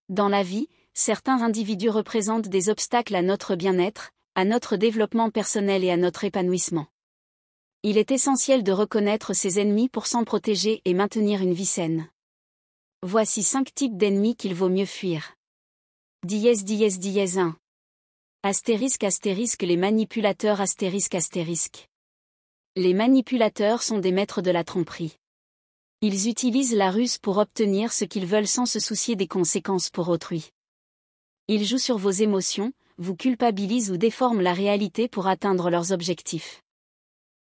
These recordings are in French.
Dans la vie, certains individus représentent des obstacles à notre bien-être, à notre développement personnel et à notre épanouissement. Il est essentiel de reconnaître ses ennemis pour s'en protéger et maintenir une vie saine. Voici 5 types d'ennemis qu'il vaut mieux fuir. 1. Les manipulateurs ***. Les manipulateurs sont des maîtres de la tromperie. Ils utilisent la ruse pour obtenir ce qu'ils veulent sans se soucier des conséquences pour autrui. Ils jouent sur vos émotions, vous culpabilisent ou déforment la réalité pour atteindre leurs objectifs.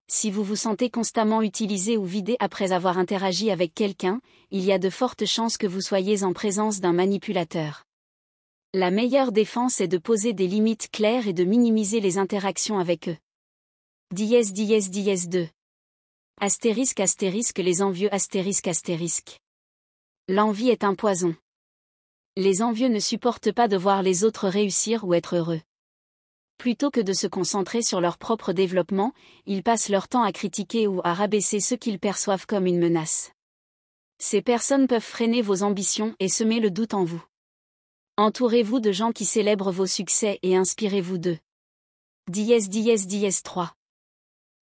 Si vous vous sentez constamment utilisé ou vidé après avoir interagi avec quelqu'un, il y a de fortes chances que vous soyez en présence d'un manipulateur. La meilleure défense est de poser des limites claires et de minimiser les interactions avec eux. 2. Les envieux ***. L'envie est un poison. Les envieux ne supportent pas de voir les autres réussir ou être heureux. Plutôt que de se concentrer sur leur propre développement, ils passent leur temps à critiquer ou à rabaisser ceux qu'ils perçoivent comme une menace. Ces personnes peuvent freiner vos ambitions et semer le doute en vous. Entourez-vous de gens qui célèbrent vos succès et inspirez-vous d'eux. 3.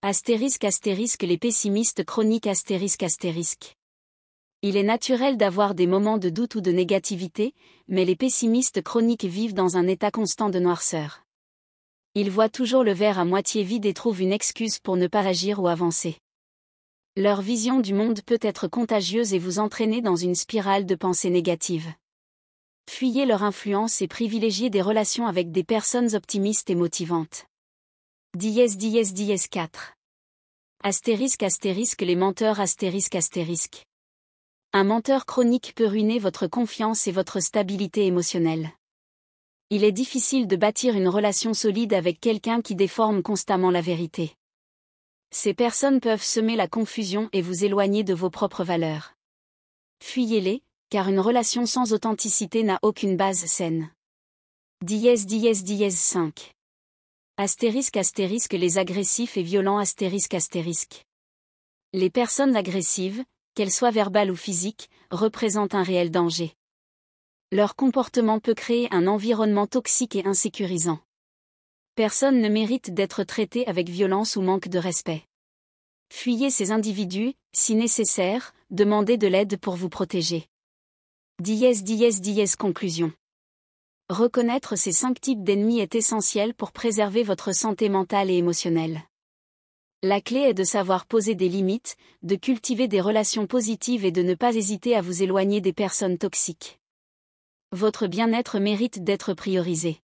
Les pessimistes chroniques ***. Il est naturel d'avoir des moments de doute ou de négativité, mais les pessimistes chroniques vivent dans un état constant de noirceur. Ils voient toujours le verre à moitié vide et trouvent une excuse pour ne pas agir ou avancer. Leur vision du monde peut être contagieuse et vous entraîner dans une spirale de pensées négatives. Fuyez leur influence et privilégiez des relations avec des personnes optimistes et motivantes. 4. Les menteurs ***. Un menteur chronique peut ruiner votre confiance et votre stabilité émotionnelle. Il est difficile de bâtir une relation solide avec quelqu'un qui déforme constamment la vérité. Ces personnes peuvent semer la confusion et vous éloigner de vos propres valeurs. Fuyez-les, car une relation sans authenticité n'a aucune base saine. 5. Les agressifs et violents ***. Les personnes agressives, qu'elles soient verbales ou physiques, représentent un réel danger. Leur comportement peut créer un environnement toxique et insécurisant. Personne ne mérite d'être traité avec violence ou manque de respect. Fuyez ces individus, si nécessaire, demandez de l'aide pour vous protéger. Conclusion. Reconnaître ces 5 types d'ennemis est essentiel pour préserver votre santé mentale et émotionnelle. La clé est de savoir poser des limites, de cultiver des relations positives et de ne pas hésiter à vous éloigner des personnes toxiques. Votre bien-être mérite d'être priorisé.